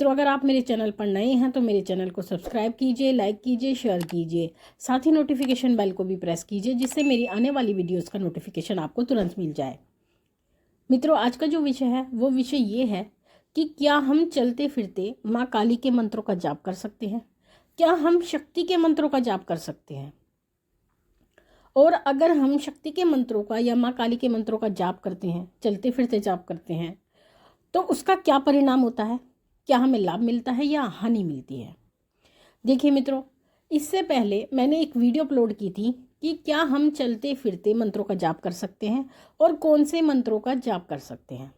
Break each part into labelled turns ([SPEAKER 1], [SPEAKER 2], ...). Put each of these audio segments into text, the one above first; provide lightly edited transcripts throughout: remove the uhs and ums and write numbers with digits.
[SPEAKER 1] मित्रों, अगर आप मेरे चैनल पर नए हैं तो मेरे चैनल को सब्सक्राइब कीजिए, लाइक कीजिए, शेयर कीजिए, साथ ही नोटिफिकेशन बेल को भी प्रेस कीजिए जिससे मेरी आने वाली वीडियोस का नोटिफिकेशन आपको तुरंत मिल जाए। मित्रों, आज का जो विषय है वो विषय ये है कि क्या हम चलते फिरते माँ काली के मंत्रों का जाप कर सकते हैं? क्या हम शक्ति के मंत्रों का जाप कर सकते हैं? और अगर हम शक्ति के मंत्रों का या माँ काली के मंत्रों का जाप करते हैं, चलते फिरते जाप करते हैं, तो उसका क्या परिणाम होता है? क्या हमें लाभ मिलता है या हानि मिलती है? देखिए मित्रों, इससे पहले मैंने एक वीडियो अपलोड की थी कि क्या हम चलते फिरते मंत्रों का जाप कर सकते हैं और कौन से मंत्रों का जाप कर सकते हैं,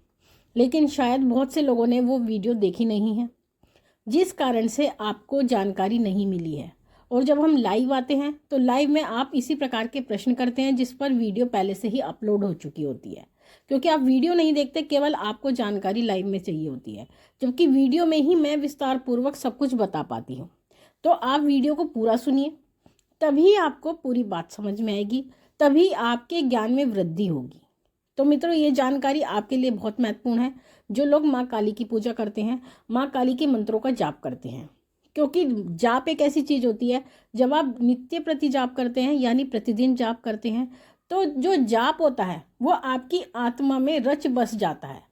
[SPEAKER 1] लेकिन शायद बहुत से लोगों ने वो वीडियो देखी नहीं है, जिस कारण से आपको जानकारी नहीं मिली है। और जब हम लाइव आते हैं तो लाइव में आप इसी प्रकार के प्रश्न करते हैं जिस पर वीडियो पहले से ही अपलोड हो चुकी होती है, क्योंकि आप वीडियो नहीं देखते, केवल आपको जानकारी लाइव में चाहिए होती है, जबकि वीडियो में ही मैं विस्तार पूर्वक सब कुछ बता पाती हूँ। तो आप वीडियो को पूरा सुनिए, तभी आपको पूरी बात समझ में आएगी, तभी आपके ज्ञान में वृद्धि होगी। तो मित्रों, ये जानकारी आपके लिए बहुत महत्वपूर्ण है जो लोग माँ काली की पूजा करते हैं, माँ काली के मंत्रों का जाप करते हैं। क्योंकि जाप एक ऐसी चीज़ होती है, जब आप नित्य प्रति जाप करते हैं यानी प्रतिदिन जाप करते हैं, तो जो जाप होता है वो आपकी आत्मा में रच बस जाता है।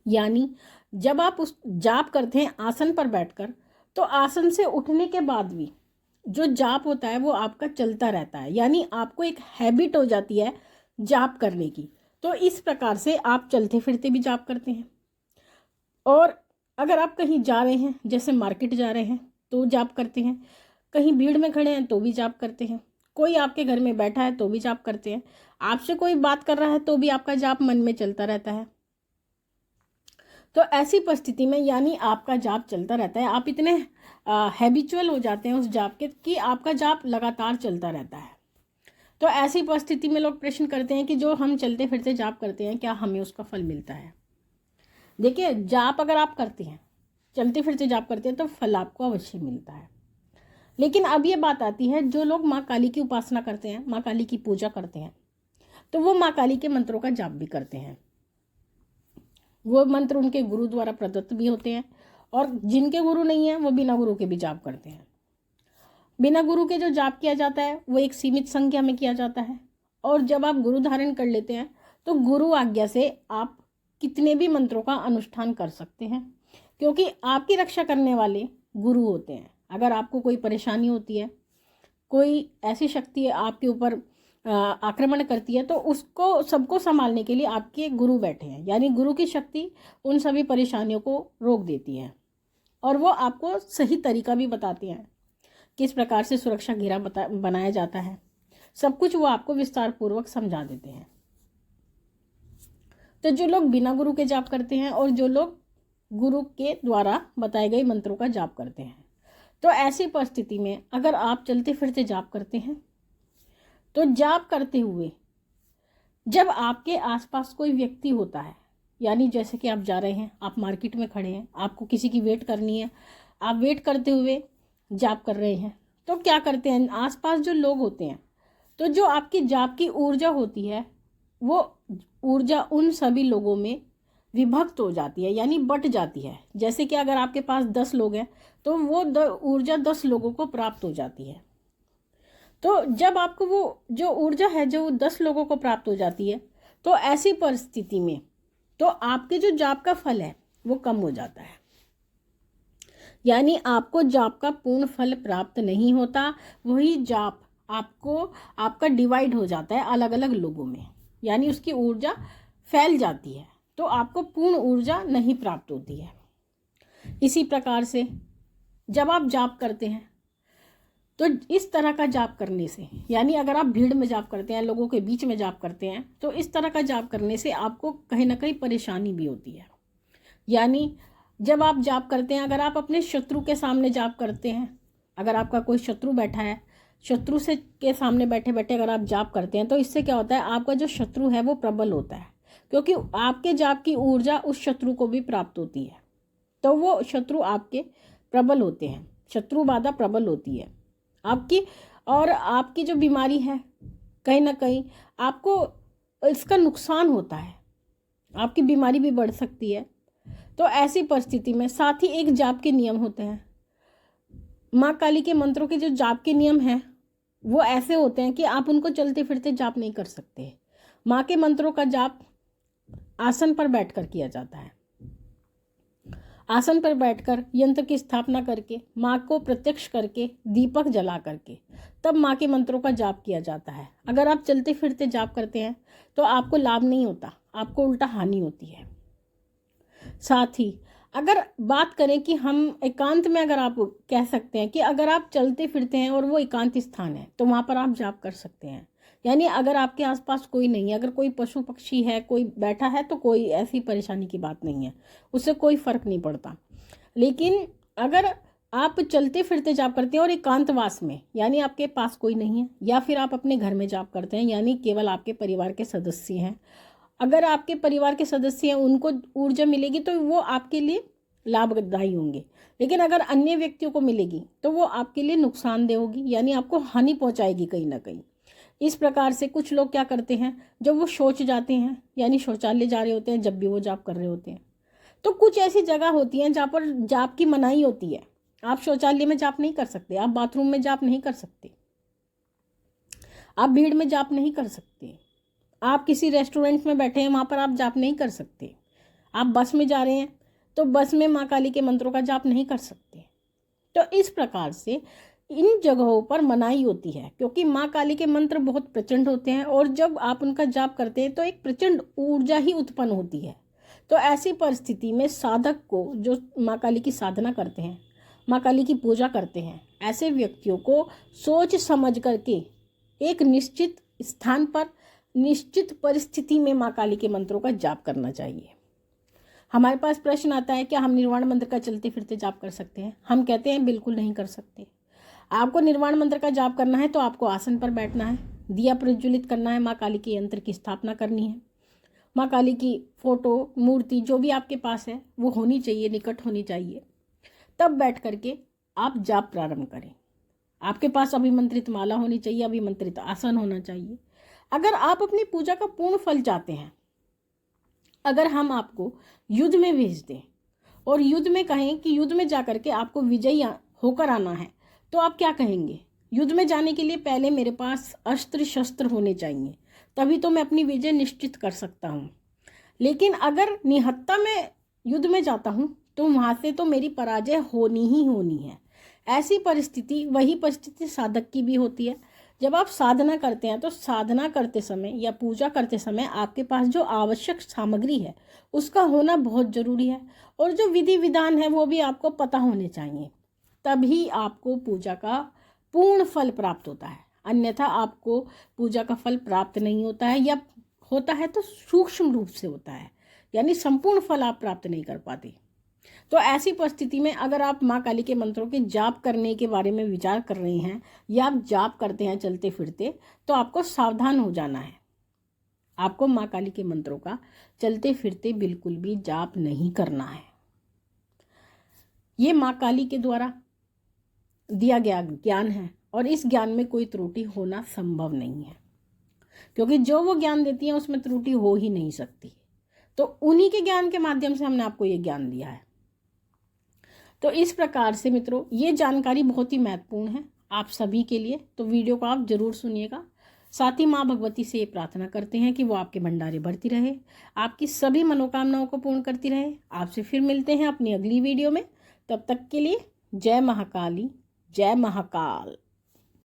[SPEAKER 1] यानी जब आप उस जाप करते हैं आसन पर बैठकर, तो आसन से उठने के बाद भी जो जाप होता है वो आपका चलता रहता है, यानी आपको एक हैबिट हो जाती है जाप करने की। तो इस प्रकार से आप चलते फिरते भी जाप करते हैं। और अगर आप कहीं जा रहे हैं, जैसे मार्केट जा रहे हैं तो जाप करते हैं, कहीं भीड़ में खड़े हैं तो भी जाप करते हैं, कोई आपके घर में बैठा है तो भी जाप करते हैं, आपसे कोई बात कर रहा है तो भी आपका जाप मन में चलता रहता है। तो ऐसी परिस्थिति में यानी आपका जाप चलता रहता है, आप इतने हैबिचुअल हो जाते हैं उस जाप के कि आपका जाप लगातार चलता रहता है। तो ऐसी परिस्थिति में लोग प्रश्न करते हैं कि जो हम चलते फिरते जाप करते हैं, क्या हमें उसका फल मिलता है? देखिए, जाप अगर आप करते हैं, चलते फिरते जाप करते हैं, तो फल आपको अवश्य मिलता है। लेकिन अब ये बात आती है, जो लोग माँ काली की उपासना करते हैं, माँ काली की पूजा करते हैं, तो वो माँ काली के मंत्रों का जाप भी करते हैं। वो मंत्र उनके गुरु द्वारा प्रदत्त भी होते हैं, और जिनके गुरु नहीं है वो बिना गुरु के भी जाप करते हैं। बिना गुरु के जो जाप किया जाता है वो एक सीमित संख्या में किया जाता है, और जब आप गुरु धारण कर लेते हैं तो गुरु आज्ञा से आप कितने भी मंत्रों का अनुष्ठान कर सकते हैं, क्योंकि आपकी रक्षा करने वाले गुरु होते हैं। अगर आपको कोई परेशानी होती है, कोई ऐसी शक्ति आपके ऊपर आक्रमण करती है, तो उसको सबको संभालने के लिए आपके गुरु बैठे हैं, यानी गुरु की शक्ति उन सभी परेशानियों को रोक देती है, और वो आपको सही तरीका भी बताते हैं, किस प्रकार से सुरक्षा घेरा बनाया जाता है, सब कुछ वो आपको विस्तार पूर्वक समझा देते हैं। तो जो लोग बिना गुरु के जाप करते हैं और जो लोग गुरु के द्वारा बताए गए मंत्रों का जाप करते हैं, तो ऐसी परिस्थिति में अगर आप चलते फिरते जाप करते हैं, तो जाप करते हुए जब आपके आसपास कोई व्यक्ति होता है, यानी जैसे कि आप जा रहे हैं, आप मार्केट में खड़े हैं, आपको किसी की वेट करनी है, आप वेट करते हुए जाप कर रहे हैं, तो क्या करते हैं, आसपास जो लोग होते हैं, तो जो आपकी जाप की ऊर्जा होती है वो ऊर्जा उन सभी लोगों में विभक्त हो जाती है, यानी बट जाती है। जैसे कि अगर आपके पास 10 लोग हैं तो वो ऊर्जा 10 लोगों को प्राप्त हो जाती है। तो जब आपको वो जो ऊर्जा है जो 10 लोगों को प्राप्त हो जाती है, तो ऐसी परिस्थिति में तो आपके जो जाप का फल है वो कम हो जाता है, यानी आपको जाप का पूर्ण फल प्राप्त नहीं होता। वही जाप आपका डिवाइड हो जाता है अलग अलग लोगों में, यानी उसकी ऊर्जा फैल जाती है, तो आपको पूर्ण ऊर्जा नहीं प्राप्त होती है। इसी प्रकार से जब आप जाप करते हैं, तो इस तरह का जाप करने से, यानी अगर आप भीड़ में जाप करते हैं, लोगों के बीच में जाप करते हैं, तो इस तरह का जाप करने से आपको कहीं ना कहीं परेशानी भी होती है। यानी जब आप जाप करते हैं, अगर आप अपने शत्रु के सामने जाप करते हैं, अगर आपका कोई शत्रु बैठा है, शत्रु से के सामने बैठे बैठे अगर आप जाप करते हैं, तो इससे क्या होता है, आपका जो शत्रु है वो प्रबल होता है, क्योंकि आपके जाप की ऊर्जा उस शत्रु को भी प्राप्त होती है, तो वो शत्रु आपके प्रबल होते हैं, शत्रु बाधा प्रबल होती है आपकी। और आपकी जो बीमारी है, कहीं ना कहीं आपको इसका नुकसान होता है, आपकी बीमारी भी बढ़ सकती है। तो ऐसी परिस्थिति में साथ ही एक जाप के नियम होते हैं। माँ काली के मंत्रों के जो जाप के नियम हैं वो ऐसे होते हैं कि आप उनको चलते फिरते जाप नहीं कर सकते। माँ के मंत्रों का जाप आसन पर बैठकर किया जाता है। आसन पर बैठकर यंत्र की स्थापना करके, माँ को प्रत्यक्ष करके, दीपक जला करके तब माँ के मंत्रों का जाप किया जाता है। अगर आप चलते फिरते जाप करते हैं तो आपको लाभ नहीं होता, आपको उल्टा हानि होती है। साथ ही अगर बात करें कि हम एकांत में, अगर आप कह सकते हैं कि अगर आप चलते फिरते हैं और वो एकांत स्थान है तो वहाँ पर आप जाप कर सकते हैं। यानी अगर आपके आसपास कोई नहीं है, अगर कोई पशु पक्षी है, कोई बैठा है, तो कोई ऐसी परेशानी की बात नहीं है, उससे कोई फर्क नहीं पड़ता। लेकिन अगर आप चलते फिरते जाप करते हैं और एकांतवास में, यानी आपके पास कोई नहीं है, या फिर आप अपने घर में जाप करते हैं, यानी केवल आपके परिवार के सदस्य हैं, अगर आपके परिवार के सदस्य हैं उनको ऊर्जा मिलेगी तो वो आपके लिए लाभदायी होंगे। लेकिन अगर अन्य व्यक्तियों को मिलेगी तो वो आपके लिए नुकसानदेह होगी, यानी आपको हानि पहुंचाएगी कहीं ना कहीं। इस प्रकार से कुछ लोग क्या करते हैं, जब वो शौच जाते हैं, यानी शौचालय जा रहे होते हैं, जब भी वो जाप कर रहे होते हैं, तो कुछ ऐसी जगह होती हैं जहाँ पर जाप की मनाही होती है। आप शौचालय में जाप नहीं कर सकते, आप बाथरूम में जाप नहीं कर सकते, आप भीड़ में जाप नहीं कर सकते, आप किसी रेस्टोरेंट में बैठे हैं वहाँ पर आप जाप नहीं कर सकते, आप बस में जा रहे हैं तो बस में माँ काली के मंत्रों का जाप नहीं कर सकते। तो इस प्रकार से इन जगहों पर मनाही होती है, क्योंकि माँ काली के मंत्र बहुत प्रचंड होते हैं और जब आप उनका जाप करते हैं तो एक प्रचंड ऊर्जा ही उत्पन्न होती है। तो ऐसी परिस्थिति में साधक को, जो माँ काली की साधना करते हैं, माँ काली की पूजा करते हैं, ऐसे व्यक्तियों को सोच समझ करके एक निश्चित स्थान पर, निश्चित परिस्थिति में माँ काली के मंत्रों का जाप करना चाहिए। हमारे पास प्रश्न आता है, क्या हम निर्वाण मंत्र का चलते फिरते जाप कर सकते हैं? हम कहते हैं बिल्कुल नहीं कर सकते। आपको निर्वाण मंत्र का जाप करना है तो आपको आसन पर बैठना है, दिया प्रज्वलित करना है, माँ काली के यंत्र की स्थापना करनी है, माँ काली की फोटो, मूर्ति जो भी आपके पास है वो होनी चाहिए, निकट होनी चाहिए, तब बैठ करके आप जाप प्रारंभ करें। आपके पास अभिमंत्रित माला होनी चाहिए, अभिमंत्रित आसन होना चाहिए। अगर आप अपनी पूजा का पूर्ण फल चाहते हैं, अगर हम आपको युद्ध में भेज दें और युद्ध में कहें कि युद्ध में जाकर के आपको विजयी होकर आना है, तो आप क्या कहेंगे? युद्ध में जाने के लिए पहले मेरे पास अस्त्र शस्त्र होने चाहिए, तभी तो मैं अपनी विजय निश्चित कर सकता हूँ। लेकिन अगर निहत्था में युद्ध में जाता हूँ तो वहाँ से तो मेरी पराजय होनी ही होनी है। ऐसी परिस्थिति, वही परिस्थिति साधक की भी होती है। जब आप साधना करते हैं तो साधना करते समय या पूजा करते समय आपके पास जो आवश्यक सामग्री है उसका होना बहुत जरूरी है, और जो विधि विधान है वो भी आपको पता होने चाहिए, तभी आपको पूजा का पूर्ण फल प्राप्त होता है। अन्यथा आपको पूजा का फल प्राप्त नहीं होता है, या होता है तो सूक्ष्म रूप से होता है, यानी संपूर्ण फल आप प्राप्त नहीं कर पाते। तो ऐसी परिस्थिति में अगर आप माँ काली के मंत्रों के जाप करने के बारे में विचार कर रहे हैं या आप जाप करते हैं चलते फिरते, तो आपको सावधान हो जाना है। आपको माँ काली के मंत्रों का चलते फिरते बिल्कुल भी जाप नहीं करना है। ये माँ काली के द्वारा दिया गया ज्ञान है और इस ज्ञान में कोई त्रुटि होना संभव नहीं है, क्योंकि जो वो ज्ञान देती है उसमें त्रुटि हो ही नहीं सकती। तो उन्हीं के ज्ञान के माध्यम से हमने आपको ये ज्ञान दिया है। तो इस प्रकार से मित्रों, ये जानकारी बहुत ही महत्वपूर्ण है आप सभी के लिए, तो वीडियो को आप जरूर सुनिएगा। साथ ही माँ भगवती से ये प्रार्थना करते हैं कि वो आपके भंडारे भरती रहे, आपकी सभी मनोकामनाओं को पूर्ण करती रहे। आपसे फिर मिलते हैं अपनी अगली वीडियो में, तब तक के लिए जय महाकाली, जय महाकाल।